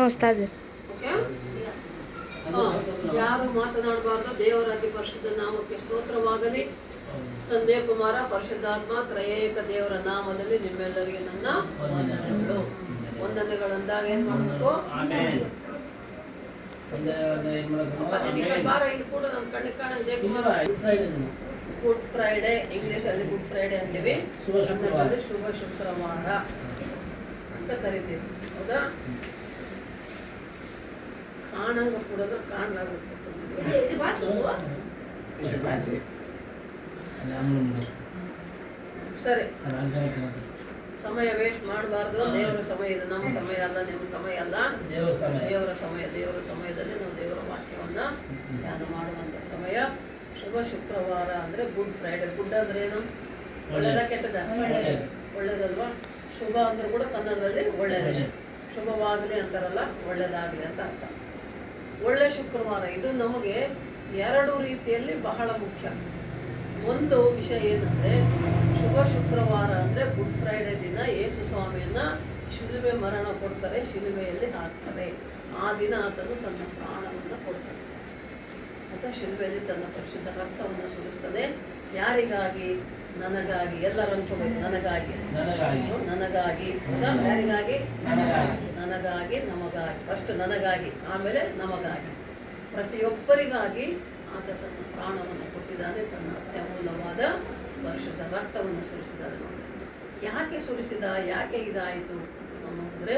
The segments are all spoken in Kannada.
ಓಕೆ. ಯಾರು ಮಾತನಾಡಬಾರ್ದು. ದೇವರ ಅತಿ ಪರಿಶುದ್ಧ ನಾಮಕ್ಕೆ ಸ್ತೋತ್ರವಾಗಲಿ. ತಂದೆ, ಕುಮಾರ, ಪರಿಶುದ್ಧಾತ್ಮ ತ್ರಯೇಕ ದೇವರ ನಾಮದಲ್ಲಿ ನಿಮ್ಮೆಲ್ಲರಿಗೆ ನನ್ನ ವಂದನೆಗಳು. ವಂದನೆಗಳಂದಾಗ ಏನ್ ಮಾಡಬೇಕು? ಬಾರ ಇಲ್ಲಿ ಕೂಡ ನನ್ನ ಕಣ್ಣಿಗೆ ಕಾಣಂಗೆ ಗುಡ್ ಫ್ರೈಡೆ, ಇಂಗ್ಲಿಷ್ ಅಲ್ಲಿ ಗುಡ್ ಫ್ರೈಡೆ ಅಂತೀವಿ, ಕನ್ನಡದಲ್ಲಿ ಶುಭ ಶುಕ್ರವಾರ ಅಂತ ಕರಿತೀವಿ. ಹೌದಾ? ಕಾಣಂಗ ಕೊಡೋದು ಕಾಣಲಾಗುತ್ತೆ. ಸರಿ, ಸಮಯ ವೇಸ್ಟ್ ಮಾಡಬಾರ್ದು. ದೇವರ ಸಮಯ ಇದು, ನಮ್ಮ ಸಮಯ ಅಲ್ಲ, ನಿಮ್ಮ ಸಮಯ ಅಲ್ಲ, ದೇವರ ಸಮಯ. ದೇವರ ಸಮಯದಲ್ಲಿ ನಾವು ದೇವರ ವಾಕ್ಯವನ್ನ ಧ್ಯಾನ ಮಾಡುವಂತ ಸಮಯ. ಶುಭ ಶುಕ್ರವಾರ ಅಂದ್ರೆ ಗುಡ್ ಫ್ರೈಡೆ. ಗುಡ್ ಅಂದ್ರೆ ಏನು? ಒಳ್ಳೇದ ಕೆಟ್ಟದ? ಒಳ್ಳೇದಲ್ವಾ? ಶುಭ ಅಂದ್ರೆ ಕೂಡ ಕನ್ನಡದಲ್ಲಿ ಒಳ್ಳೇದೇ. ಶುಭವಾಗಲಿ ಅಂತಾರಲ್ಲ, ಒಳ್ಳೇದಾಗಲಿ ಅಂತ ಅರ್ಥ. ಒಳ್ಳೆ ಶುಕ್ರವಾರ ಇದು ನಮಗೆ ಎರಡು ರೀತಿಯಲ್ಲಿ ಬಹಳ ಮುಖ್ಯ. ಒಂದು ವಿಷಯ ಏನಂದ್ರೆ, ಶುಭ ಶುಕ್ರವಾರ ಅಂದ್ರೆ ಗುಡ್ ಫ್ರೈಡೆ ದಿನ ಯೇಸು ಸ್ವಾಮಿಯನ್ನ ಶಿಲುಬೆ ಮರಣ ಕೊಡ್ತಾರೆ, ಶಿಲುಬೆಯಲ್ಲಿ ಹಾಕ್ತಾರೆ. ಆ ದಿನ ಆತನು ತನ್ನ ಪ್ರಾಣವನ್ನು ಕೊಡ್ತಾನೆ. ಆತ ಶಿಲುಬೆಯಲ್ಲಿ ತನ್ನ ಪರಿಶುದ್ಧ ರಕ್ತವನ್ನು ಸುರಿಸ್ತಾನೆ. ಯಾರಿಗಾಗಿ? ನನಗಾಗಿ. ಎಲ್ಲರೂ ಅನ್ಕೋಬೇಕು, ನನಗಾಗಿ, ನನಗಾಗಿ. ಯಾರಿಗಾಗಿ? ನನಗಾಗಿ, ನಮಗಾಗಿ. ಫಸ್ಟ್ ನನಗಾಗಿ, ಆಮೇಲೆ ನಮಗಾಗಿ. ಪ್ರತಿಯೊಬ್ಬರಿಗಾಗಿ ಆತ ತನ್ನ ಪ್ರಾಣವನ್ನು ಕೊಟ್ಟಿದ್ದಾನೆ, ತನ್ನ ಅತ್ಯಮೂಲ್ಯವಾದ ಪರಿಶುದ್ಧ ರಕ್ತವನ್ನು ಸುರಿಸಿದ್ದಾನೆ. ಯಾಕೆ ಸುರಿಸಿದ? ಯಾಕೆ ಇದಾಯಿತು ಅಂತ ನಾವು ನೋಡಿದ್ರೆ,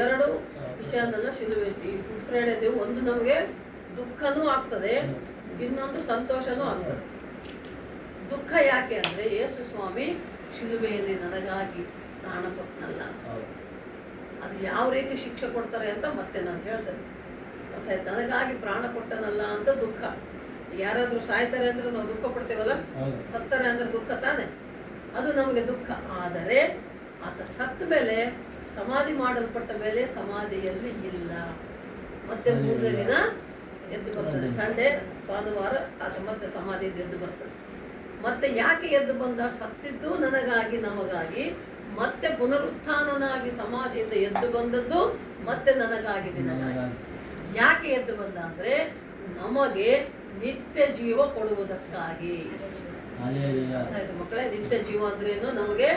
ಎರಡು ವಿಷಯನೆಲ್ಲ ಶಿಲುಬೆ. ಈ ಗುಡ್ ಫ್ರೈಡೆ ದೇವು ಒಂದು ನಮಗೆ ದುಃಖನೂ ಆಗ್ತದೆ, ಇನ್ನೊಂದು ಸಂತೋಷನೂ ಆಗ್ತದೆ. ದುಃಖ ಯಾಕೆ ಅಂದ್ರೆ, ಯೇಸು ಸ್ವಾಮಿ ಶಿಲುಬೆಯಲ್ಲಿ ನನಗಾಗಿ ಪ್ರಾಣ ಕೊಟ್ಟನಲ್ಲ, ಅದು ಯಾವ ರೀತಿ ಶಿಕ್ಷೆ ಕೊಡ್ತಾರೆ ಅಂತ ಮತ್ತೆ ನಾನು ಹೇಳ್ತೇನೆ. ಮತ್ತೆ ನನಗಾಗಿ ಪ್ರಾಣ ಕೊಟ್ಟನಲ್ಲ ಅಂತ ದುಃಖ. ಯಾರಾದ್ರೂ ಸಾಯ್ತಾರೆ ಅಂದ್ರೆ ನಾವು ದುಃಖ ಪಡ್ತೇವಲ್ಲ, ಸತ್ತಾರೆ ಅಂದ್ರೆ ದುಃಖ ತಾನೆ, ಅದು ನಮಗೆ ದುಃಖ. ಆದರೆ ಆತ ಸತ್ತ ಮೇಲೆ, ಸಮಾಧಿ ಮಾಡಲ್ಪಟ್ಟ ಮೇಲೆ ಸಮಾಧಿಯಲ್ಲಿ ಇಲ್ಲ, ಮತ್ತೆ 3ನೇ ದಿನ ಎದ್ದು ಬರ್ತದೆ. ಸಂಡೇ, ಭಾನುವಾರ ಆತ ಮತ್ತೆ ಸಮಾಧಿಯಿಂದ ಎದ್ದು ಬರ್ತದೆ. ಮತ್ತೆ ಯಾಕೆ ಎದ್ದು ಬಂದ? ಸತ್ತಿದ್ದು ನನಗಾಗಿ, ನಮಗಾಗಿ. ಮತ್ತೆ ಪುನರುತ್ಥಾನನಾಗಿ ಸಮಾಧಿಯಿಂದ ಎದ್ದು ಬಂದದ್ದು ಮತ್ತೆ ನನಗಾಗಿ, ನಿನಗಾಗಿ. ಯಾಕೆ ಎದ್ದು ಬಂದ ಅಂದ್ರೆ, ನಮಗೆ ನಿತ್ಯ ಜೀವ ಕೊಡುವುದಕ್ಕಾಗಿ. ಮಕ್ಕಳೇ, ನಿತ್ಯ ಜೀವ ಅಂದ್ರೇನು? ನಮಗೆ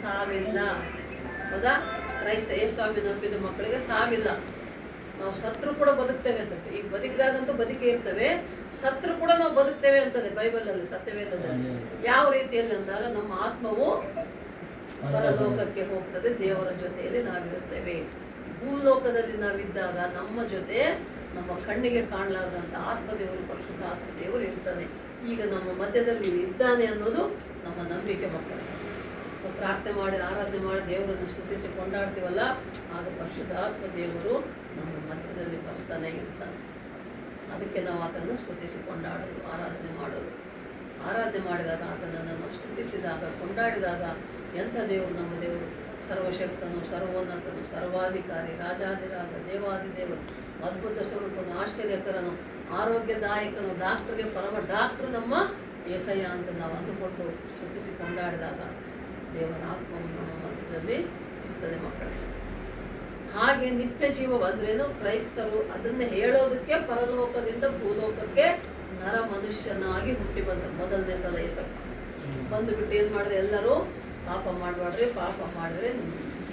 ಸಾವಿಲ್ಲ. ಹೌದಾ? ಕ್ರೈಸ್ತ ಯೇಸು ಸ್ವಾಮಿ ನಂಬಿದ ಮಕ್ಕಳಿಗೆ ಸಾವಿಲ್ಲ. ನಾವು ಸತ್ರು ಕೂಡ ಬದುಕ್ತೇವೆ ಅಂತ. ಈಗ ಬದುಕಿದಾಗಂತೂ ಬದುಕಿ ಇರ್ತೇವೆ, ಸತ್ರು ಕೂಡ ನಾವು ಬದುಕ್ತೇವೆ ಅಂತದೆ ಬೈಬಲಲ್ಲಿ, ಸತ್ಯವೇದದಲ್ಲಿ. ಯಾವ ರೀತಿಯಲ್ಲಿ ಅಂದಾಗ, ನಮ್ಮ ಆತ್ಮವು ಪರಲೋಕಕ್ಕೆ ಹೋಗ್ತದೆ, ದೇವರ ಜೊತೆಯಲ್ಲಿ ನಾವಿರುತ್ತೇವೆ. ಭೂಲೋಕದಲ್ಲಿ ನಾವಿದ್ದಾಗ ನಮ್ಮ ಜೊತೆ ನಮ್ಮ ಕಣ್ಣಿಗೆ ಕಾಣಲಾರದಂತ ಆತ್ಮದೇವರು, ಪರಿಶುದ್ಧ ಆತ್ಮದೇವರು ಇರ್ತಾನೆ. ಈಗ ನಮ್ಮ ಮಧ್ಯದಲ್ಲಿ ಇದ್ದಾನೆ ಅನ್ನೋದು ನಮ್ಮ ನಂಬಿಕೆ. ಮಕ್ಕಳು ಪ್ರಾರ್ಥನೆ ಮಾಡಿ, ಆರಾಧನೆ ಮಾಡಿ, ದೇವರನ್ನು ಸ್ತುತಿಸಿ ಕೊಂಡಾಡ್ತೀವಲ್ಲ, ಆಗ ಪರಿಶುದ್ಧ ಆತ್ಮದೇವರು ನಮ್ಮ ಮಧ್ಯದಲ್ಲಿ ಬರ್ತಾನೆ ಇರ್ತಾನೆ. ಅದಕ್ಕೆ ನಾವು ಆತನನ್ನು ಸ್ತುತಿಸಿ ಕೊಂಡಾಡೋದು, ಆರಾಧನೆ ಮಾಡೋದು. ಆರಾಧನೆ ಮಾಡಿದಾಗ, ಆತನನ್ನು ನಾವು ಸ್ತುತಿಸಿದಾಗ, ಕೊಂಡಾಡಿದಾಗ, ಎಂಥ ದೇವರು ನಮ್ಮ ದೇವರು! ಸರ್ವಶಕ್ತನು, ಸರ್ವೋನ್ನತನು, ಸರ್ವಾಧಿಕಾರಿ, ರಾಜಾಧಿರಾಜ, ದೇವಾದಿದೇವರು, ಅದ್ಭುತ ಸ್ವರೂಪನು, ಆಶ್ಚರ್ಯಕರನು, ಆರೋಗ್ಯದಾಯಕನು, ಡಾಕ್ಟರ್ಗೆ ಪರಮ ಡಾಕ್ಟ್ರು ನಮ್ಮ ಏಸಯ್ಯ ಅಂತ ನಾವು ಅಂದುಕೊಂಡು ಸ್ತುತಿಸಿ ಕೊಂಡಾಡಿದಾಗ ದೇವರ ಆತ್ಮವು ನಮ್ಮ ಮಧ್ಯದಲ್ಲಿ ಇರ್ತದೆ. ಮಕ್ಕಳೇ, ಹಾಗೆ ನಿತ್ಯ ಜೀವ ಅಂದ್ರೇನು? ಕ್ರೈಸ್ತರು ಅದನ್ನೇ ಹೇಳೋದಕ್ಕೆ ಪರಲೋಕದಿಂದ ಭೂಲೋಕಕ್ಕೆ ನರ ಮನುಷ್ಯನಾಗಿ ಹುಟ್ಟಿ ಬಂದ ಮೊದಲನೇ ಸಲ ಏಸಪ್ಪ ಬಂದು ಬಿಟ್ಟು ಏನು ಮಾಡಿದೆ? ಎಲ್ಲರೂ ಪಾಪ ಮಾಡಬೇಡ್ರಿ, ಪಾಪ ಮಾಡಿದ್ರೆ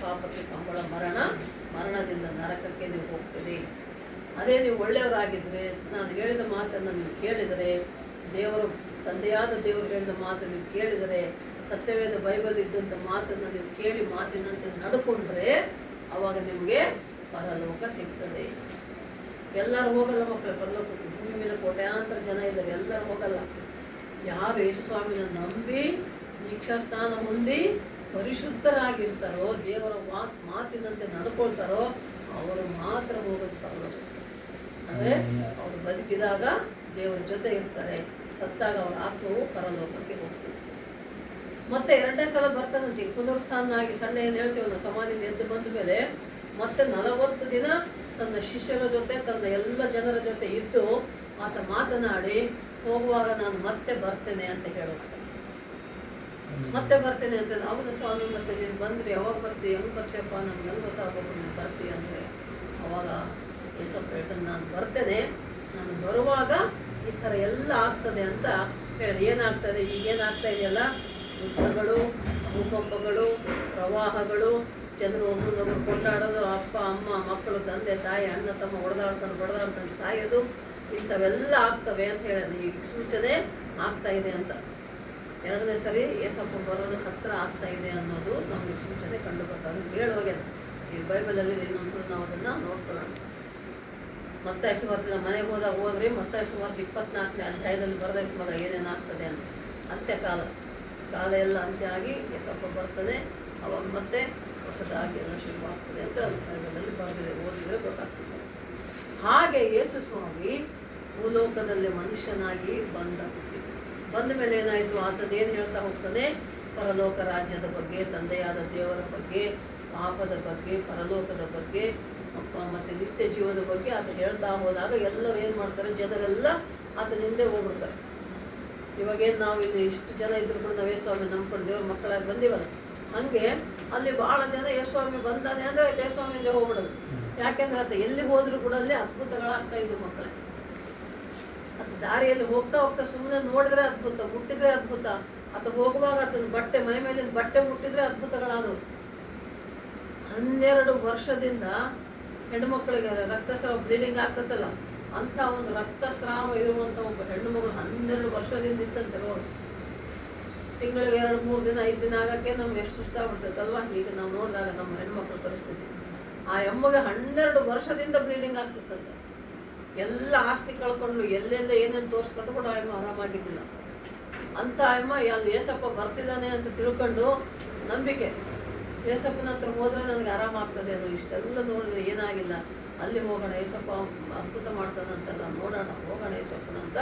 ಪಾಪಕ್ಕೆ ಸಂಬಳ ಮರಣ, ಮರಣದಿಂದ ನರಕಕ್ಕೆ ನೀವು ಹೋಗ್ತೀರಿ. ಅದೇ ನೀವು ಒಳ್ಳೆಯವರಾಗಿದ್ದರೆ, ನಾನು ಹೇಳಿದ ಮಾತನ್ನು ನೀವು ಕೇಳಿದರೆ, ದೇವರು, ತಂದೆಯಾದ ದೇವರು ಹೇಳಿದ ಮಾತನ್ನು ನೀವು ಕೇಳಿದರೆ, ಸತ್ಯವೇದ ಬೈಬಲ್ ಇದ್ದಂಥ ಮಾತನ್ನು ನೀವು ಕೇಳಿ ಮಾತಿನಂತೆ ನಡ್ಕೊಂಡ್ರೆ, ಆವಾಗ ನಿಮಗೆ ಪರಲೋಕ ಸಿಗ್ತದೆ. ಎಲ್ಲರೂ ಹೋಗಲ್ಲ ಮಕ್ಕಳು ಪರಲೋಕಕ್ಕೆ. ಭೂಮಿ ಮೇಲೆ ಕೋಟ್ಯಾಂತರ ಜನ ಇದ್ದಾರೆ, ಎಲ್ಲರೂ ಹೋಗಲ್ಲ. ಯಾರು ಯೇಸು ಸ್ವಾಮಿನ ನಂಬಿ ದೀಕ್ಷಾಸ್ನಾನ ಹೊಂದಿ ಪರಿಶುದ್ಧರಾಗಿರ್ತಾರೋ, ದೇವರ ಮಾತಿನಂತೆ ನಡ್ಕೊಳ್ತಾರೋ, ಅವರು ಮಾತ್ರ ಹೋಗೋದು ಪರಲೋಕ. ಅಂದರೆ ಅವರು ಬದುಕಿದಾಗ ದೇವರ ಜೊತೆ ಇರ್ತಾರೆ, ಸತ್ತಾಗ ಅವರ ಆತ್ಮವು ಪರಲೋಕಕ್ಕೆ ಹೋಗ್ತದೆ. ಮತ್ತೆ 2ನೇ ಸಲ ಬರ್ತಾನಂತೆ ಪುನರುತ್ಥಾನ ಆಗಿ. ಸಂಡೆ ಏನು ಹೇಳ್ತೀವಲ್ಲ, ಸಮಾಧಿಯಿಂದ ಎದ್ದು ಬಂದ ಮೇಲೆ ಮತ್ತೆ 40 ದಿನ ತನ್ನ ಶಿಷ್ಯರ ಜೊತೆ, ತನ್ನ ಎಲ್ಲ ಜನರ ಜೊತೆ ಇದ್ದು ಆತ ಮಾತನಾಡಿ, ಹೋಗುವಾಗ ನಾನು ಮತ್ತೆ ಬರ್ತೇನೆ ಅಂತ ಹೇಳುವಂತ. ಮತ್ತೆ ಬರ್ತೇನೆ ಅಂತ. ಹೌದು ಸ್ವಾಮಿ, ಮತ್ತೆ ನೀನು ಬಂದ್ರಿ, ಯಾವಾಗ ಬರ್ತೀವಿ, ಹೆಂಗೆ ಬರ್ತೀಯಪ್ಪ, ನಮ್ಗೆ ಹೆಂಗೆ ಗೊತ್ತಾಗಬೇಕು ನೀನು ಬರ್ತೀವಿ ಅಂದರೆ. ಅವಾಗ ಏಸಪ್ಪ ಹೇಳ್ತಾನೆ, ನಾನು ಬರ್ತೇನೆ, ನಾನು ಬರುವಾಗ ಈ ಥರ ಎಲ್ಲ ಆಗ್ತದೆ ಅಂತ ಹೇಳಿದೆ. ಏನಾಗ್ತದೆ, ಈಗೇನಾಗ್ತಾ ಇದೆಯಲ್ಲ, ಯುದ್ಧಗಳು, ಭೂಕಂಪಗಳು, ಪ್ರವಾಹಗಳು, ಜನರು ಒಬ್ಬರೊಬ್ಬರು ಕೊಂಡಾಡೋದು, ಅಪ್ಪ ಅಮ್ಮ ಮಕ್ಕಳು ತಂದೆ ತಾಯಿ ಅಣ್ಣ ತಮ್ಮ ಹೊಡೆದಾಡ್ಕೊಂಡು ಸಾಯೋದು, ಇಂಥವೆಲ್ಲ ಆಗ್ತವೆ ಅಂತ ಹೇಳಿದೆ. ಈ ಸೂಚನೆ ಆಗ್ತಾ ಇದೆ ಅಂತ. ಎರಡನೇ ಸರಿ ಏಸಪ್ಪ ಬರೋದು ಹತ್ತಿರ ಆಗ್ತಾ ಇದೆ ಅನ್ನೋದು ನಮಗೆ ಸೂಚನೆ ಕಂಡು ಬರ್ತಾರೆ. ಹೇಳುವಾಗೆ ಈ ಬೈಬಲಲ್ಲಿ ಇನ್ನೊಂದ್ಸಲ ನಾವು ಅದನ್ನು ನೋಡ್ಕೊಳ್ಳೋಣ. ಮತ್ತಾಯ ಸುವಾರ್ತೆ ಮನೆಗೆ ಹೋದ್ರಿ, ಮತ್ತಾಯ ಸುವಾರ್ತೆ 24ನೇ ಅಧ್ಯಾಯದಲ್ಲಿ ಬರಬೇಕು ಮಗ ಏನೇನಾಗ್ತದೆ ಅಂತ. ಅಂತ್ಯಕಾಲ, ಕಾಲ ಎಲ್ಲ ಅಂತ್ಯ ಆಗಿ ಏಸಪ್ಪ ಬರ್ತದೆ, ಅವಾಗ ಮತ್ತೆ ಹೊಸದಾಗಿ ಎಲ್ಲ ಶುರುವಾಗ್ತದೆ ಅಂತ ಬೈಬಲಲ್ಲಿ ಬರೆದಿದೆ. ಓದಿದರೆ ಗೊತ್ತಾಗ್ತದೆ. ಹಾಗೆ ಯೇಸು ಸ್ವಾಮಿ ಭೂಲೋಕದಲ್ಲಿ ಮನುಷ್ಯನಾಗಿ ಬಂದ ಮೇಲೆ ಏನಾಯಿತು, ಆತನೇನು ಹೇಳ್ತಾ ಹೋಗ್ತಾನೆ, ಪರಲೋಕ ರಾಜ್ಯದ ಬಗ್ಗೆ, ತಂದೆಯಾದ ದೇವರ ಬಗ್ಗೆ, ಪಾಪದ ಬಗ್ಗೆ, ಪರಲೋಕದ ಬಗ್ಗೆ ಮತ್ತು ನಿತ್ಯ ಜೀವದ ಬಗ್ಗೆ ಆತ ಹೇಳ್ತಾ ಹೋದಾಗ ಎಲ್ಲರೂ ಏನು ಮಾಡ್ತಾರೆ, ಜನರೆಲ್ಲ ಆತನ ಹಿಂದೆ ಹೋಗ್ಬಿಡ್ತಾರೆ. ಇವಾಗೇನು ನಾವು ಇಲ್ಲಿ ಇಷ್ಟು ಜನ ಇದ್ರು ಕೂಡ ನಾವು ಯೇಸ್ವಾಮಿ ನಂಬ್ಕೊಂಡು ದೇವ್ರ ಮಕ್ಕಳಾಗಿ ಬಂದೀವಲ್ಲ, ಹಾಗೆ ಅಲ್ಲಿ ಭಾಳ ಜನ ಯೇಸ್ವಾಮಿ ಬಂದಾನೆ ಅಂದರೆ ಯೇಸ್ವಾಮಿಯಿಂದ ಹೋಗ್ಬಿಡೋದು. ಯಾಕೆಂದ್ರೆ ಆತ ಎಲ್ಲಿ ಹೋದರೂ ಕೂಡ ಅಲ್ಲಿ ಅದ್ಭುತಗಳಾಗ್ತಾ ಇದ್ವು ಮಕ್ಕಳೇ. ಅದು ದಾರಿಯಲ್ಲಿ ಹೋಗ್ತಾ ಸುಮ್ಮನೆ ನೋಡಿದ್ರೆ ಅದ್ಭುತ, ಮುಟ್ಟಿದ್ರೆ ಅದ್ಭುತ. ಆತ ಹೋಗುವಾಗ ಆತನ ಬಟ್ಟೆ, ಮೈ ಮೇಲಿನ ಬಟ್ಟೆ ಮುಟ್ಟಿದ್ರೆ ಅದ್ಭುತಗಳಾದವು. 12 ವರ್ಷದಿಂದ ಹೆಣ್ಣುಮಕ್ಕಳಿಗೆ ರಕ್ತಸ್ರಾವ, ಬ್ಲೀಡಿಂಗ್ ಆಗ್ತತ್ತಲ್ಲ, ಅಂಥ ಒಂದು ರಕ್ತಸ್ರಾವ ಇರುವಂಥ ಒಬ್ಬ ಹೆಣ್ಣು ಮಗಳು 12 ವರ್ಷದಿಂದ ಇತ್ತಂತೆ ರೋಗ. ತಿಂಗಳಿಗೆ 2-3 ದಿನ 5 ದಿನ ಆಗೋಕ್ಕೆ ನಮ್ಗೆ ಎಷ್ಟು ಸುಸ್ತಾಗ್ಬಿಡ್ತೈತಲ್ವ. ಈಗ ನಾವು ನೋಡಿದಾಗ ನಮ್ಮ ಹೆಣ್ಮಕ್ಳ ಪರಿಸ್ಥಿತಿ, ಆ ಎಮ್ಮಗೆ 12 ವರ್ಷದಿಂದ ಬ್ಲೀಡಿಂಗ್ ಆಗ್ತಿತ್ತಂತೆ. ಎಲ್ಲ ಆಸ್ತಿ ಕಳ್ಕೊಂಡು ಎಲ್ಲೆಲ್ಲ ಏನೇನು ತೋರಿಸ್ಕೊಂಡು ಕೂಡ ಅಮ್ಮ ಆರಾಮಾಗಿದ್ದಿಲ್ಲ. ಅಂಥ ಅಮ್ಮ ಅಲ್ಲಿ ಏಸಪ್ಪ ಬರ್ತಿದ್ದಾನೆ ಅಂತ ತಿಳ್ಕೊಂಡು ನಂಬಿಕೆ, ಏಸಪ್ಪನ ಹತ್ರ ಹೋದರೆ ನನಗೆ ಆರಾಮಾಗ್ತದೆ ಅದು. ಇಷ್ಟೆಲ್ಲ ನೋಡಿದ್ರೆ ಏನಾಗಿಲ್ಲ, ಅಲ್ಲಿ ಹೋಗೋಣ, ಏಸಪ್ಪ ಅದ್ಭುತ ಮಾಡ್ತಾನಂತಲ್ಲ, ನೋಡೋಣ, ಹೋಗೋಣ ಏಸಪ್ಪನಂತ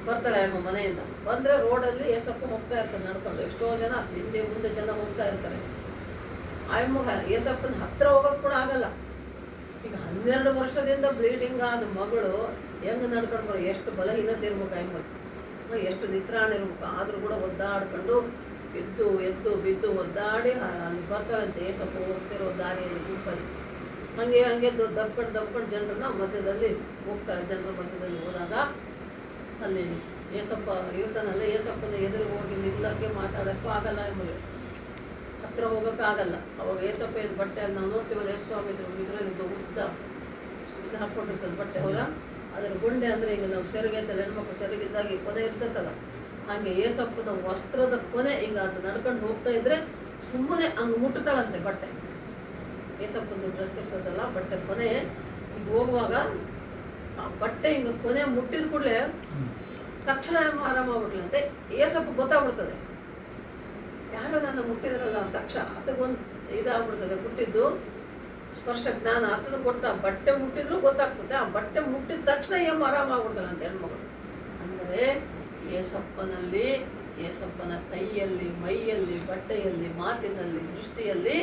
ಬರ್ತಾಳೆ ಅಮ್ಮ ಮನೆಯಿಂದ. ಬಂದರೆ ರೋಡಲ್ಲಿ ಏಸಪ್ಪ ಹೋಗ್ತಾ ಇರ್ತಾನೆ ನಡ್ಕೊಂಡು. ಎಷ್ಟೋ ಜನ ಹಿಂದೆ ಮುಂದೆ ಜನ ಹೋಗ್ತಾ ಇರ್ತಾರೆ. ಆ ಅಮ್ಮಗೆ ಏಸಪ್ಪನ ಹತ್ರ ಹೋಗೋಕೆ ಕೂಡ ಆಗಲ್ಲ. ಈಗ 12 ವರ್ಷದಿಂದ ಬ್ಲೀಡಿಂಗ್ ಆದ ಮಗಳು ಹೆಂಗೆ ನಡ್ಕೊಂಡು ಬರೋ, ಎಷ್ಟು ಬಲಹೀನತೆ ಇರ್ಬೇಕು ಆ ಅಮ್ಮಗೆ, ಎಷ್ಟು ನಿತ್ರಾಣ ಇರ್ಬೇಕು. ಆದರೂ ಕೂಡ ಒದ್ದಾಡ್ಕೊಂಡು ಎದ್ದು ಬಿದ್ದು ಒದ್ದಾಡಿ ಅಲ್ಲಿ ಬರ್ತಾಳಂತೆ. ಏಸಪ್ಪ ಹೋಗ್ತಿರೋ ದಾರಿಯಲ್ಲಿ ಗುಂಪಲ್ಲಿ ಹಂಗೆ ದಬ್ಕೊಂಡು ಜನರನ್ನ ಮಧ್ಯದಲ್ಲಿ ಹೋಗ್ತಾಳೆ. ಜನರ ಮಧ್ಯದಲ್ಲಿ ಹೋದಾಗ ಅಲ್ಲಿ ಏಸಪ್ಪ ಇರ್ತಾನಲ್ಲ, ಏಸಪ್ಪನ ಎದುರು ಹೋಗಿ ನಿಲ್ಲಕ್ಕೆ ಮಾತಾಡೋಕ್ಕೂ ಆಗಲ್ಲ, ಎಂಬುದು ಹತ್ತಿರ ಹೋಗೋಕ್ಕಾಗಲ್ಲ. ಅವಾಗ ಏಸಪ್ಪ ಏನು ಬಟ್ಟೆಯಲ್ಲಿ ನಾವು ನೋಡ್ತೀವಲ್ಲ, ಯೇಸ್ವಾಮಿ ಇದರಲ್ಲಿ ಉದ್ದ ಇದು ಹಾಕ್ಕೊಂಡಿರ್ತದೆ ಬಟ್ಟೆ, ಹೋಗ ಅದರ ಗುಂಡೆ ಅಂದರೆ ಈಗ ನಾವು ಸೆರಗೆ ಅಂತಲ್ಲ, ಹೆಣ್ಮಕ್ಳು ಸೆರಗಿದ್ದಾಗಿ ಕೊನೆ ಇರ್ತೈತಲ್ಲ, ಹಾಗೆ ಏಸಪ್ಪನ ವಸ್ತ್ರದ ಕೊನೆ ಈಗ ಅದು ನಡ್ಕೊಂಡು ಹೋಗ್ತಾ ಇದ್ರೆ ಸುಮ್ಮನೆ ಹಂಗೆ ಮುಟ್ಟುತ್ತಾಳಂತೆ ಬಟ್ಟೆ. ಏಸಪ್ಪನ ಡ್ರೆಸ್ ಇರ್ತದಲ್ಲ, ಬಟ್ಟೆ ಕೊನೆ ಈಗ ಹೋಗುವಾಗ ಆ ಬಟ್ಟೆ ಹಿಂಗೆ ಕೊನೆ ಮುಟ್ಟಿದ ಕೂಡಲೇ ತಕ್ಷಣ ಆರಾಮಾಗ್ಬಿಡ್ಲಂತೆ. ಏಸಪ್ಪ ಗೊತ್ತಾಗ್ಬಿಡ್ತದೆ, ಯಾರೋ ನನ್ನ ಮುಟ್ಟಿದ್ರಲ್ಲ ತಕ್ಷಣ ಆತಗೊಂದು ಇದಾಗ್ಬಿಡ್ತದೆ. ಮುಟ್ಟಿದ್ದು ಸ್ಪರ್ಶ ಜ್ಞಾನ ಆತನ ಕೊಡ್ತಾ, ಬಟ್ಟೆ ಮುಟ್ಟಿದ್ರು ಗೊತ್ತಾಗ್ತದೆ. ಆ ಬಟ್ಟೆ ಮುಟ್ಟಿದ ತಕ್ಷಣ ಆರಾಮಾಗ್ಬಿಡ್ತಾಳಂತೆ ಹೆಣ್ಮಗಳು. ಅಂದರೆ ಏಸಪ್ಪನಲ್ಲಿ, ಏಸಪ್ಪನ ಕೈಯಲ್ಲಿ, ಮೈಯಲ್ಲಿ, ಬಟ್ಟೆಯಲ್ಲಿ, ಮಾತಿನಲ್ಲಿ, ದೃಷ್ಟಿಯಲ್ಲಿ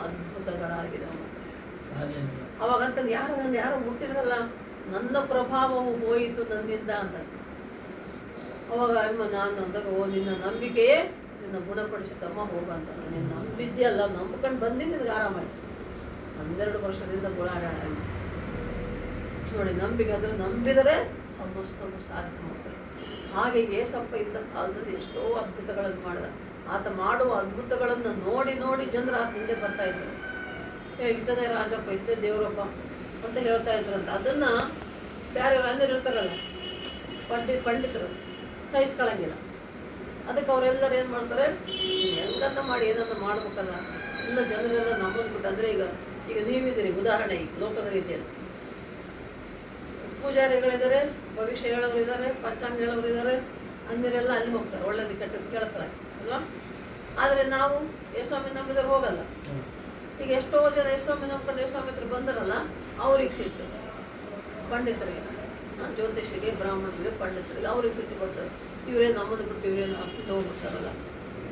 ಅದ್ಭುತಗಳಾಗಿದೆ. ಅವಾಗಂತ ಯಾರೋ ಮುಟ್ಟಿದ್ರಲ್ಲ, ನನ್ನ ಪ್ರಭಾವವು ಹೋಯಿತು ನನ್ನಿಂದ ಅಂತ. ಅವಾಗ ಅಮ್ಮ ನಾನು ಅಂದಾಗ, ಓ ನಿನ್ನ ನಂಬಿಕೆಯೇ ನಿನ್ನ ಗುಣಪಡಿಸುತ್ತಮ್ಮ, ಹೋಗಂತ. ನೀನು ನಂಬಿದ್ಯಲ್ಲ, ನಂಬ್ಕೊಂಡು ಬಂದಿದ್ದು ನಿನಗೆ ಆರಾಮಾಯ್ತು. 12 ವರ್ಷದಿಂದ ಗುಳಾಡಾಡ ನೋಡಿ. ನಂಬಿಕೆ ಅಂದರೆ ನಂಬಿದರೆ ಸಮಸ್ತವು ಸಾಧ್ಯ ಮಾಡ್ತಾರೆ. ಹಾಗೆ ಏಸಪ್ಪ ಇದ್ದ ಕಾಲದಲ್ಲಿ ಎಷ್ಟೋ ಅದ್ಭುತಗಳನ್ನು ಮಾಡಿದ. ಆತ ಮಾಡುವ ಅದ್ಭುತಗಳನ್ನು ನೋಡಿ ಜನರು ಆತ ಹಿಂದೆ ಬರ್ತಾ ಇದ್ರು. ಇಂಥದೇ ರಾಜಪ್ಪ, ಇದ್ದೇ ದೇವರಪ್ಪ ಅಂತ ಹೇಳ್ತಾ ಇದ್ರಂತ. ಅದನ್ನು ಬೇರೆ ಅನ್ಯರು ಇರ್ತಾರಲ್ಲ, ಪಂಡಿತರು ಸಹಿಸ್ಕೊಳ್ಳಂಗಿಲ್ಲ. ಅದಕ್ಕೆ ಅವರೆಲ್ಲರೂ ಏನು ಮಾಡ್ತಾರೆ, ಹೆಂಗನ್ನ ಮಾಡಿ ಏನನ್ನ ಮಾಡ್ಬೇಕಲ್ಲ, ಎಲ್ಲ ಜನರೆಲ್ಲ ನಮ್ಮನ್ನು ಬಿಟ್ಟು. ಅಂದರೆ ಈಗ ನೀವಿದ್ದೀರಿ ಉದಾಹರಣೆ, ಈಗ ಲೋಕದ ರೀತಿಯಲ್ಲಿ ಪೂಜಾರಿಗಳಿದ್ದಾರೆ, ಭವಿಷ್ಯ ಹೇಳೋರು ಇದ್ದಾರೆ, ಪಂಚಾಂಗ ಹೇಳೋರು ಇದ್ದಾರೆ, ಅಂದರೆಲ್ಲ ಅಲ್ಲಿ ಹೋಗ್ತಾರೆ ಒಳ್ಳೇದು ಕೆಟ್ಟದ್ದು ಕೇಳ್ಕೊಳಕ್ಕೆ ಅಲ್ವಾ. ಆದರೆ ನಾವು ಯೇಸ್ವಾಮಿ ನಂಬಿದ್ರೆ ಹೋಗಲ್ಲ. ಈಗ ಎಷ್ಟೋ ಜನ ಯೇಸ್ವಾಮಿ ನಂಬ್ಕೊಂಡು ಯೇಸ್ವಾಮಿ ಹತ್ರ ಬಂದರಲ್ಲ, ಅವ್ರಿಗೆ ಸಿಟ್ಟು, ಪಂಡಿತರಿಗೆ, ಜ್ಯೋತಿಷಿಗೆ, ಬ್ರಾಹ್ಮಣರಿಗೆ, ಪಂಡಿತರಿಗೆ ಅವ್ರಿಗೆ ಸಿಟ್ಟು ಬರ್ತದೆ. ಇವರೇ ನಮ್ಮನ್ನು ಬಿಟ್ಟು ಇವರೇನು ಹಾಕ್ಕೊಂಡು ಹೋಗ್ಬಿಡ್ತಾರಲ್ಲ,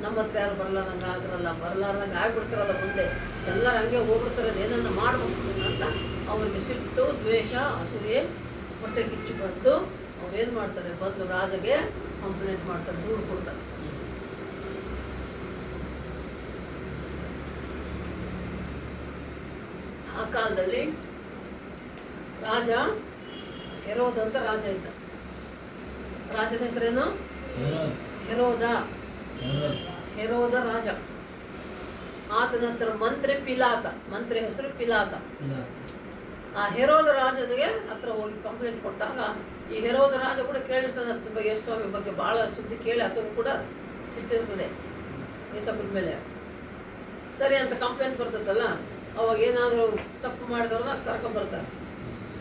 ನಮ್ಮ ಹತ್ರ ಯಾರು ಬರಲಾರಂಗೆ ಆದ್ರಲ್ಲ, ಬರಲಾರ್ದಂಗೆ ಆಗ್ಬಿಡ್ತಾರಲ್ಲ, ಮುಂದೆ ಎಲ್ಲರೂ ಹಂಗೆ ಹೋಗ್ಬಿಡ್ತಾರೆ, ಏನನ್ನ ಮಾಡ್ಬೇಕು ಅಂತ ಅವ್ರಿಗೆ ಸಿಟ್ಟು, ದ್ವೇಷ, ಅಸೂಯೆ, ಹೊಟ್ಟೆ ಕಿಚ್ಚು ಬಂದು ಅವ್ರೇನು ಮಾಡ್ತಾರೆ, ಬಂದು ರಾಜಗೆ ಕಂಪ್ಲೇಂಟ್ ಮಾಡ್ತಾರೆ, ದೂರು ಕೊಡ್ತಾರೆ. ಆ ಕಾಲದಲ್ಲಿ ರಾಜ ಹೆರೋದ ಅಂತ ರಾಜ ಇದ್ದ. ರಾಜನ ಹೆಸರೇನು? ಹೆರೋದ ರಾಜ. ಆತನ ಹತ್ರ ಮಂತ್ರಿ ಪಿಲಾತ, ಮಂತ್ರಿ ಹೆಸರು ಪಿಲಾತ. ಆ ಹೆರೋದ ರಾಜನಿಗೆ ಹತ್ರ ಹೋಗಿ ಕಂಪ್ಲೇಂಟ್ ಕೊಟ್ಟಾಗ ಈ ಹೆರೋದ ರಾಜ ಕೂಡ ಕೇಳಿರ್ತಾನೆ ಅದ್ರ ಬಗ್ಗೆ, ಯೇಸು ಸ್ವಾಮಿ ಬಗ್ಗೆ ಭಾಳ ಸುದ್ದಿ ಕೇಳಿ ಆತನಿಗೂ ಕೂಡ ಸಿಟ್ಟಿರ್ತದೆ ಯೇಸಪ್ಪನ ಮೇಲೆ. ಸರಿ ಅಂತ ಕಂಪ್ಲೇಂಟ್ ಬರ್ತೈತಲ್ಲ, ಅವಾಗ ಏನಾದರೂ ತಪ್ಪು ಮಾಡಿದವ್ರನ್ನ ಕರ್ಕೊಂಬರ್ತಾರೆ.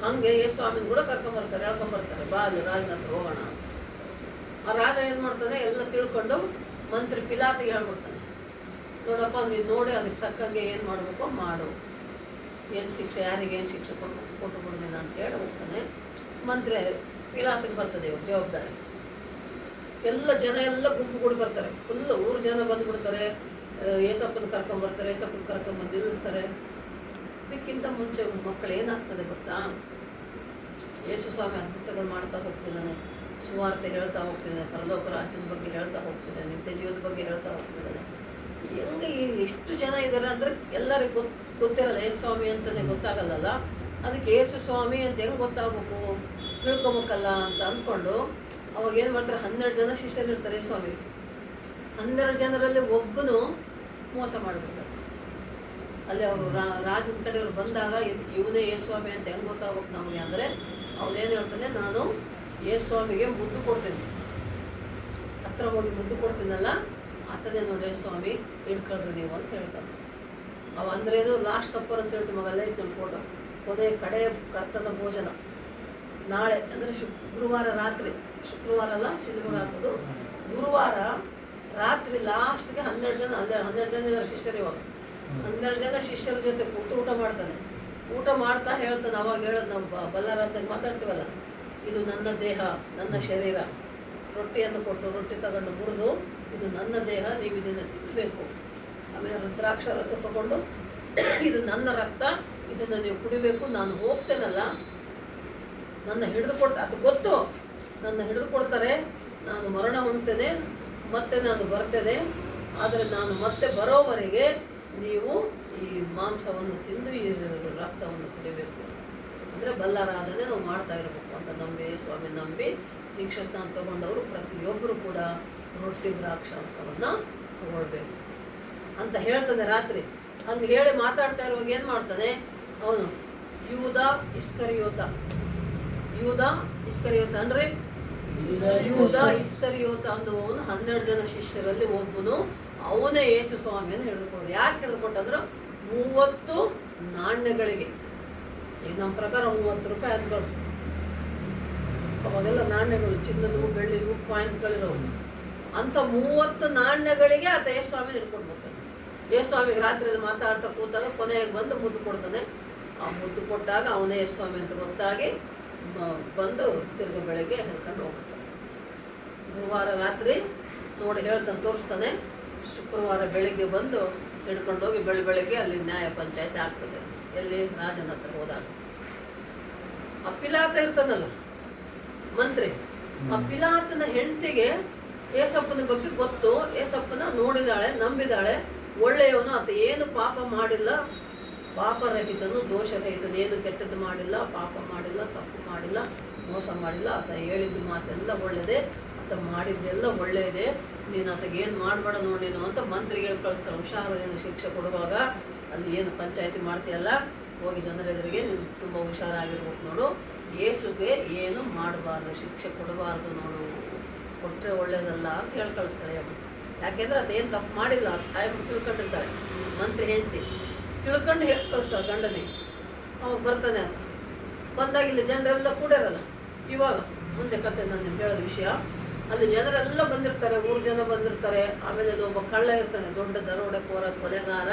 ಹಂಗೆ ಯೇಸು ಸ್ವಾಮಿನ ಕೂಡ ಕರ್ಕೊಂಬರ್ತಾರೆ, ಹೇಳ್ಕೊಂಬರ್ತಾರೆ, ಬಾ ಅಲ್ಲಿ ರಾಜನ ಹತ್ರ ಹೋಗೋಣ. ಆ ರಾಜ ಏನು ಮಾಡ್ತಾನೆ, ಎಲ್ಲ ತಿಳ್ಕೊಂಡು ಮಂತ್ರಿ ಪಿಲಾತಿಗೆ ಹೇಳ್ಬಿಡ್ತಾನೆ, ನೋಡಪ್ಪ ನೀನು ನೋಡಿ ಅದಕ್ಕೆ ತಕ್ಕಂಗೆ ಏನು ಮಾಡಬೇಕು ಮಾಡು, ಏನು ಶಿಕ್ಷೆ, ಯಾರಿಗೆ ಏನು ಶಿಕ್ಷೆ ಕೊಟ್ಟು ಬಿಡ್ದಿನ ಅಂತ ಹೇಳಿ ಹೋಗ್ತಾನೆ. ಮಂತ್ರಿ ಪಿಲಾತಿಗೆ ಬರ್ತದೆ ಇವಾಗ ಜವಾಬ್ದಾರಿ. ಎಲ್ಲ ಜನ ಎಲ್ಲ ಗುಂಪು ಕೂಡಿ ಬರ್ತಾರೆ, ಫುಲ್ಲು ಊರು ಜನ ಬಂದುಬಿಡ್ತಾರೆ. ಯೇಸಪ್ಪನ ಕರ್ಕೊಂಬರ್ತಾರೆ, ಯೇಸಪ್ಪನ ಕರ್ಕೊಂಬಂದು ನಿಲ್ಲಿಸ್ತಾರೆ. ಇದಕ್ಕಿಂತ ಮುಂಚೆ ಮಕ್ಕಳು ಏನಾಗ್ತದೆ ಗೊತ್ತಾ, ಯೇಸು ಸ್ವಾಮಿ ಅದ್ಭುತಗಳು ಮಾಡ್ತಾ ಹೋಗ್ತಿದ್ದಾನೆ, ಸುವಾರ್ತೆ ಹೇಳ್ತಾ ಹೋಗ್ತಿದ್ದಾನೆ, ಪರಲೋಕ ರಾಜ್ಯದ ಬಗ್ಗೆ ಹೇಳ್ತಾ ಹೋಗ್ತಿದ್ದಾನೆ, ನಿತ್ಯ ಜೀವದ ಬಗ್ಗೆ ಹೇಳ್ತಾ ಹೋಗ್ತಿದ್ದಾನೆ. ಹೆಂಗೆ ಎಷ್ಟು ಜನ ಇದ್ದಾರೆ ಅಂದರೆ ಎಲ್ಲರಿಗೂ ಗೊತ್ತಿರಲ್ಲ, ಯೇಸು ಸ್ವಾಮಿ ಅಂತಲೇ ಗೊತ್ತಾಗಲ್ಲ. ಅದಕ್ಕೆ ಯೇಸು ಸ್ವಾಮಿ ಅಂತ ಹೆಂಗೆ ಗೊತ್ತಾಗಬೇಕು, ತಿಳ್ಕೊಬೇಕಲ್ಲ ಅಂತ ಅಂದ್ಕೊಂಡು ಅವಾಗ ಏನು ಮಾಡ್ತಾರೆ, 12 ಜನ ಶಿಷ್ಯರಿರ್ತಾರೆ ಯೇಸು ಸ್ವಾಮಿ. 12 ಜನರಲ್ಲಿ ಒಬ್ಬನು ಮೋಸ ಮಾಡಿಬಿಡ್ತಾರೆ. ಅಲ್ಲಿ ಅವರು ರಾಜನ ಕಡೆಯವ್ರು ಬಂದಾಗ ಇವನೇ ಯೇಸು ಸ್ವಾಮಿ ಅಂತ ಹೆಂಗೆ ಗೊತ್ತಾಗ್ಬೇಕು ನಮಗೆ ಅಂದರೆ, ಅವನೇನು ಹೇಳ್ತಾನೆ, ನಾನು ಯೇಸು ಸ್ವಾಮಿಗೆ ಮುದ್ದು ಕೊಡ್ತೀನಿ, ಹತ್ರ ಹೋಗಿ ಮುದ್ದು ಕೊಡ್ತೀನಲ್ಲ ಆತನೇ ನೋಡಿ ಯೇಸು ಸ್ವಾಮಿ, ಹಿಡ್ಕೊಳ್ರಿ ನೀವು ಅಂತ ಹೇಳ್ತಾನೆ. ಅವ ಅಂದ್ರೇನು ಲಾಸ್ಟ್ ಸಪ್ಪರ್ ಅಂತ ಹೇಳ್ತೀವಿ, ಮಗಲ್ಲೇ ಇತ್ತು ನಮ್ಮ ಫೋಟೋ. ಕೊನೆ ಕಡೆ ಕರ್ತನ ಭೋಜನ ನಾಳೆ ಅಂದರೆ ಗುರುವಾರ ರಾತ್ರಿ, ಶುಕ್ರವಾರ ಅಲ್ಲ ಶಿಲ್ಬೆಗೆ ಹಾಕೋದು, ಗುರುವಾರ ರಾತ್ರಿ ಲಾಸ್ಟ್ಗೆ 12 ಜನ, 12 ಜನ ಇದ್ದಾರೆ ಶಿಷ್ಯರು. ಇವಾಗ 12 ಜನ ಶಿಷ್ಯರ ಜೊತೆ ಕೂತು ಊಟ ಮಾಡ್ತಾನೆ. ಊಟ ಮಾಡ್ತಾ ಹೇಳ್ತಾನೆ, ಅವಾಗ ಹೇಳೋದು ನಾವು ಬಲ್ಲಾರಂತ ಮಾತಾಡ್ತೀವಲ್ಲ, ಇದು ನನ್ನ ದೇಹ, ನನ್ನ ಶರೀರ. ರೊಟ್ಟಿಯನ್ನು ಕೊಟ್ಟು ರೊಟ್ಟಿ ತಗೊಂಡು ಮುರಿದು, ಇದು ನನ್ನ ದೇಹ, ನೀವು ಇದನ್ನು ತಿನ್ನಬೇಕು. ಆಮೇಲೆ ರುದ್ರಾಕ್ಷರಸ ತಗೊಂಡು, ಇದು ನನ್ನ ರಕ್ತ, ಇದನ್ನು ನೀವು ಕುಡಿಬೇಕು. ನಾನು ಹೋಗ್ತೇನಲ್ಲ, ನನ್ನ ಹಿಡಿದು ಅದು ಗೊತ್ತು, ನನ್ನ ಹಿಡಿದು ಕೊಡ್ತಾರೆ, ನಾನು ಮರಣ ಹೊಂದ್ತೇನೆ, ಮತ್ತೆ ನಾನು ಬರ್ತೇನೆ. ಆದರೆ ನಾನು ಮತ್ತೆ ಬರೋವರೆಗೆ ನೀವು ಈ ಮಾಂಸವನ್ನು ತಿಂದು ಈ ರಕ್ತವನ್ನು ಕುಡಿಬೇಕು. ಅಂದರೆ ಬಲ್ಲಾರಾಧನೆ ನಾವು ಮಾಡ್ತಾ ಇರಬೇಕು ಅಂತ ನಂಬಿ, ಸ್ವಾಮಿ ನಂಬಿ ದೀಕ್ಷಾ ಸ್ನಾನ ತಗೊಂಡವರು ಪ್ರತಿಯೊಬ್ಬರು ಕೂಡ ರೊಟ್ಟಿ ದ್ರಾಕ್ಷಾರಸವನ್ನು ತಗೊಳ್ಬೇಕು ಅಂತ ಹೇಳ್ತಾನೆ ರಾತ್ರಿ. ಹಂಗೆ ಹೇಳಿ ಮಾತಾಡ್ತಾ ಇರುವಾಗ ಏನು ಮಾಡ್ತಾನೆ ಅವನು, ಯೂದ ಇಸ್ಕರಿಯೋತ ಅಂದರೆ ಯೂದ ಇಸ್ಕರಿಯೋತ ಅನ್ನುವವನು 12 ಜನ ಶಿಷ್ಯರಲ್ಲಿ ಒಬ್ಬನು. ಅವನೇ ಯೇಸು ಸ್ವಾಮಿಯನ್ನು ಹಿಡಿದುಕೊಂಡು, ಯಾಕೆ ಹಿಡಿದುಕೊಟ್ಟಂದ್ರೆ 30 ನಾಣ್ಯಗಳಿಗೆ. ಈಗ ನಮ್ಮ ಪ್ರಕಾರ 30 ರೂಪಾಯಿ ಅಂದ್ಕೊಂಡು, ಅವಾಗೆಲ್ಲ ನಾಣ್ಯಗಳು, ಚಿನ್ನದವು ಬೆಳ್ಳಿವು ಕಾಯಿನ್ಗಳಿರೋವು. ಅಂಥ 30 ನಾಣ್ಯಗಳಿಗೆ ಆತ ಯೇಸು ಸ್ವಾಮಿ ಹಿಡ್ಕೊಂಡ್ಬಿಡ್ತಾನೆ. ಯೇಸು ಸ್ವಾಮಿಗೆ ರಾತ್ರಿಯಲ್ಲಿ ಮಾತಾಡ್ತಾ ಕೂತಾಗ ಕೊನೆಗೆ ಬಂದು ಮುದ್ದು ಕೊಡ್ತಾನೆ. ಆ ಮುದ್ದು ಕೊಟ್ಟಾಗ ಅವನೇ ಯೇಸು ಸ್ವಾಮಿ ಅಂತ ಗೊತ್ತಾಗಿ ಬಂದು ತಿರ್ಗಿ ಬೆಳಗ್ಗೆ ಹಿಡ್ಕೊಂಡು ಹೋಗ್ತಾನೆ. ಗುರುವಾರ ರಾತ್ರಿ ನೋಡಿ ಹೇಳ್ತಾನೆ, ತೋರಿಸ್ತಾನೆ. ಶುಕ್ರವಾರ ಬೆಳಿಗ್ಗೆ ಬಂದು ಹಿಡ್ಕೊಂಡೋಗಿ ಬೆಳಗ್ಗೆ ಅಲ್ಲಿ ನ್ಯಾಯ ಪಂಚಾಯತಿ ಆಗ್ತದೆ. ಎಲ್ಲಿ? ರಾಜನ ಹತ್ರ ಹೋದಾಗ. ಆ ಪಿಲಾತ ಇರ್ತಾನಲ್ಲ ಮಂತ್ರಿ, ಆ ಪಿಲಾತನ ಹೆಂಡತಿಗೆ ಏಸಪ್ಪನ ಬಗ್ಗೆ ಗೊತ್ತು. ಏಸಪ್ಪನ ನೋಡಿದಾಳೆ, ನಂಬಿದಾಳೆ, ಒಳ್ಳೆಯವನು, ಆತ ಏನು ಪಾಪ ಮಾಡಿಲ್ಲ, ಪಾಪರಹಿತನು, ದೋಷರಹಿತನು, ಏನು ಕೆಟ್ಟದ್ದು ಮಾಡಿಲ್ಲ, ಪಾಪ ಮಾಡಿಲ್ಲ, ತಪ್ಪು ಮಾಡಿಲ್ಲ, ಮೋಸ ಮಾಡಿಲ್ಲ. ಆತ ಹೇಳಿದ ಮಾತೆಲ್ಲ ಒಳ್ಳೆಯದೇ, ಆತ ಮಾಡಿದ್ದೆಲ್ಲ ಒಳ್ಳೆಯದೇ, ನೀನು ಆತಗೆ ಏನು ಮಾಡಬೇಡ ನೋಡೇನು ಅಂತ ಮಂತ್ರಿಗೆ ಹೇಳಿ ಕಳಿಸ್ತಾರೆ. ಹುಷಾರೇನು ಶಿಕ್ಷೆ ಕೊಡುವಾಗ ಅಲ್ಲಿ ಏನು ಪಂಚಾಯತಿ ಮಾಡ್ತೀಯಲ್ಲ, ಹೋಗಿ ಜನರ ಎದುರಿಗೆ ನೀನು ತುಂಬ ಹುಷಾರಾಗಿರ್ಬೇಕು ನೋಡು, ಯೇಸುಗೆ ಏನು ಮಾಡಬಾರ್ದು, ಶಿಕ್ಷೆ ಕೊಡಬಾರ್ದು ನೋಡು, ಕೊಟ್ಟರೆ ಒಳ್ಳೇದಲ್ಲ ಅಂತ ಹೇಳಿ ಕಳಿಸ್ತಾಳೆ ಅಮ್ಮ. ಯಾಕೆಂದರೆ ಅದೇನು ತಪ್ಪು ಮಾಡಿಲ್ಲ, ತಾಯಿ ತಿಳ್ಕೊಂಡಿರ್ತಾಳೆ. ಮಂತ್ರಿ ಹೆಂಡ್ತಿ ತಿಳ್ಕೊಂಡು ಹೇಳಿ ಕಳಿಸ್ತಾಳೆ ಗಂಡನಿಗೆ. ಅವಾಗ ಬರ್ತಾನೆ. ಬಂದಾಗ ಇಲ್ಲಿ ಜನರೆಲ್ಲ ಕೂಡ ಇರಲ್ಲ. ಇವಾಗ ಮುಂದೆ ಕತೆ ನಾನು ನಿಮ್ಗೆ ಹೇಳೋದು ವಿಷಯ. ಅಲ್ಲಿ ಜನರೆಲ್ಲ ಬಂದಿರ್ತಾರೆ, 3 ಜನ ಬಂದಿರ್ತಾರೆ. ಆಮೇಲೆ ಅಲ್ಲಿ ಒಬ್ಬ ಕಳ್ಳ ಇರ್ತಾನೆ, ದೊಡ್ಡ ದರೋಡೆಕೋರ ಕೊಲೆಗಾರ,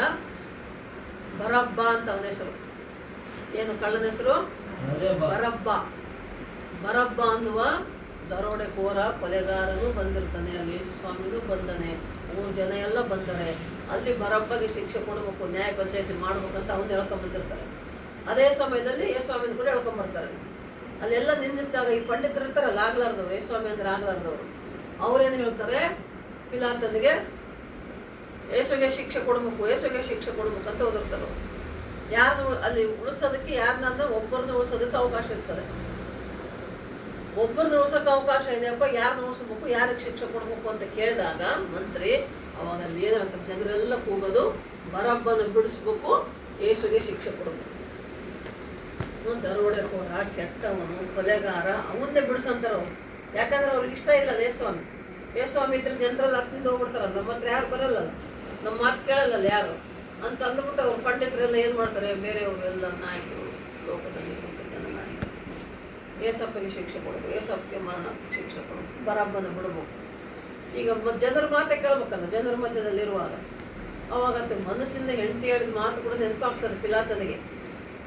ಬರಬ್ಬ ಅಂತ ಅವನ ಹೆಸರು. ಏನು ಕಳ್ಳನ ಹೆಸರು? ಬರಬ್ಬ ಅನ್ನುವ ದರೋಡೆಕೋರ ಕೊಲೆಗಾರನು ಬಂದಿರ್ತಾನೆ. ಅಲ್ಲಿ ಯೇಸು ಸ್ವಾಮಿನೂ ಬಂದಾನೆ, 3 ಜನ ಎಲ್ಲ ಬಂದರೆ ಅಲ್ಲಿ ಬರಬ್ಬಗೆ ಶಿಕ್ಷೆ ಕೊಡಬೇಕು, ನ್ಯಾಯ ಪಂಚಾಯತಿ ಮಾಡ್ಬೇಕಂತ ಅವನು ಹೇಳ್ಕೊಂಬಂದಿರ್ತಾರೆ. ಅದೇ ಸಮಯದಲ್ಲಿ ಯೇಸು ಸ್ವಾಮಿನ ಕೂಡ ಹೇಳ್ಕೊಂಬರ್ತಾರೆ. ಅಲ್ಲೆಲ್ಲ ನಿಂದಿಸಿದಾಗ ಈ ಪಂಡಿತರು ಇರ್ತಾರಲ್ಲ, ಆಗ್ಲಾರ್ದವ್ರು, ಯೇಸು ಸ್ವಾಮಿ ಅಂದರೆ ಆಗ್ಲಾರ್ದವ್ರು, ಅವ್ರೇನು ಹೇಳ್ತಾರೆ, ಪಿಲಾತನಿಗೆ ಯೇಸುಗೆ ಶಿಕ್ಷೆ ಕೊಡಬೇಕು, ಯೇಸುಗೆ ಶಿಕ್ಷೆ ಕೊಡ್ಬೇಕು ಅಂತ ಓದಿರ್ತಾರೆ. ಯಾರನ್ನ ಅಲ್ಲಿ ಉಳಿಸೋದಕ್ಕೆ ಯಾರನ್ನ ಒಬ್ಬರನ್ನ ಉಳಿಸೋದಕ್ಕೆ ಅವಕಾಶ ಇರ್ತದೆ. ಒಬ್ಬರನ್ನ ಉಳಿಸೋಕೆ ಅವಕಾಶ ಇದೆಯಪ್ಪ, ಯಾರನ್ನ ಉಳಿಸ್ಬೇಕು, ಯಾರಿಗೆ ಶಿಕ್ಷೆ ಕೊಡ್ಬೇಕು ಅಂತ ಕೇಳಿದಾಗ ಮಂತ್ರಿ ಅವಾಗ ಅಲ್ಲಿ ಏನಂತ ಜನರೆಲ್ಲ ಕೂಗೋದು, ಬರಬ್ಬನ ಬಿಡಿಸ್ಬೇಕು, ಯೇಸುಗೆ ಶಿಕ್ಷೆ ಕೊಡಬೇಕು. ದರೋಡೆಕೋರ, ಕೆಟ್ಟವನು, ಕೊಲೆಗಾರ ಅವನ್ನೇ ಬಿಡಿಸಂತಾರ ಅವ್ರು. ಯಾಕಂದ್ರೆ ಅವ್ರಿಗೆ ಇಷ್ಟ ಇಲ್ಲ ಯೇಸ್ವಾಮಿ ಇದ್ರೆ ಜನರಲ್ಲಿ ಹತ್ತಿಂದ ಹೋಗ್ಬಿಡ್ತಾರಲ್ಲ, ನಮ್ಮ ಹತ್ರ ಯಾರು ಬರಲ್ಲ, ನಮ್ಮ ಮಾತು ಕೇಳಲ್ಲ ಯಾರು ಅಂತ ಅಂದ್ಬಿಟ್ಟು ಅವ್ರು ಪಂಡಿತರೆಲ್ಲ ಏನು ಮಾಡ್ತಾರೆ, ಬೇರೆಯವರೆಲ್ಲ ನಾಯಕರು ಲೋಕದಲ್ಲಿ ಜನ ನಾಯಕರು ಏಸಪ್ಪಗೆ ಶಿಕ್ಷೆ ಕೊಡಬೇಕು, ಏಸಪ್ಪಗೆ ಮರಣ ಶಿಕ್ಷೆ ಕೊಡಬೇಕು, ಬರಬ್ಬನ ಬಿಡಬೇಕು. ಈಗ ಜನರ ಮಾತೇ ಕೇಳ್ಬೇಕಲ್ಲ, ಜನರ ಮಧ್ಯದಲ್ಲಿರುವಾಗ ಅವಾಗ ಮನಸ್ಸಿಂದ ಹೆಂಡತಿ ಹೇಳಿದ ಮಾತು ಕೂಡ ನೆನಪಾಗ್ತದೆ ಪಿಲಾತನಿಗೆ.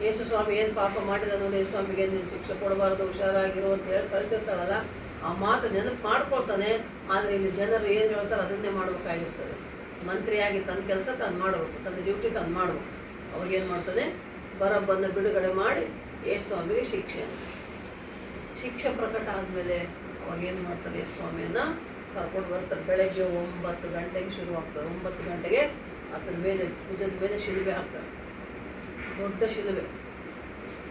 ಯೇಸು ಸ್ವಾಮಿ ಏನು ಪಾಪ ಮಾಡಿದ ನೋಡಿ, ಯೇಸು ಸ್ವಾಮಿಗೆ ನೀನು ಶಿಕ್ಷೆ ಕೊಡಬಾರ್ದು, ಹುಷಾರಾಗಿರು ಅಂತ ಹೇಳಿ ಕಳಿಸಿರ್ತಾಳಲ್ಲ, ಆ ಮಾತು ನೆನಪು ಮಾಡ್ಕೊಳ್ತಾನೆ. ಆದರೆ ಇಲ್ಲಿ ಜನರು ಏನು ಹೇಳ್ತಾರೆ ಅದನ್ನೇ ಮಾಡಬೇಕಾಗಿರ್ತದೆ. ಮಂತ್ರಿಯಾಗಿ ತನ್ನ ಕೆಲಸ ತಾನು ಮಾಡಬೇಕು, ತನ್ನ ಡ್ಯೂಟಿ ತಾನು ಮಾಡಬೇಕು. ಅವಾಗೇನು ಮಾಡ್ತಾನೆ, ಬರಬ್ಬನ್ನು ಬಿಡುಗಡೆ ಮಾಡಿ ಯೇಸು ಸ್ವಾಮಿಗೆ ಶಿಕ್ಷೆ ಪ್ರಕಟ ಆದಮೇಲೆ ಅವಾಗೇನು ಮಾಡ್ತಾರೆ, ಯೇಸು ಸ್ವಾಮಿಯನ್ನು ಕರ್ಕೊಂಡು ಬರ್ತಾರೆ. ಬೆಳಗ್ಗೆ 9 ಗಂಟೆಗೆ ಶುರುವಾಗ್ತದೆ. 9 ಗಂಟೆಗೆ ಆತನ ಮೇಲೆ ಭುಜದ ಮೇಲೆ ಶಿಲುಬೆ ಹಾಕ್ತಾರೆ, ದೊಡ್ಡ ಶಿಲುಬೆ.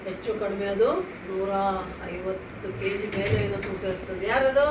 ಹೆಚ್ಚು ಕಡಿಮೆ ಅದು 150 kg ಮೇಲೆ ಏನೋ ತೂಕ ಇರ್ತದೆ. ಯಾರದು?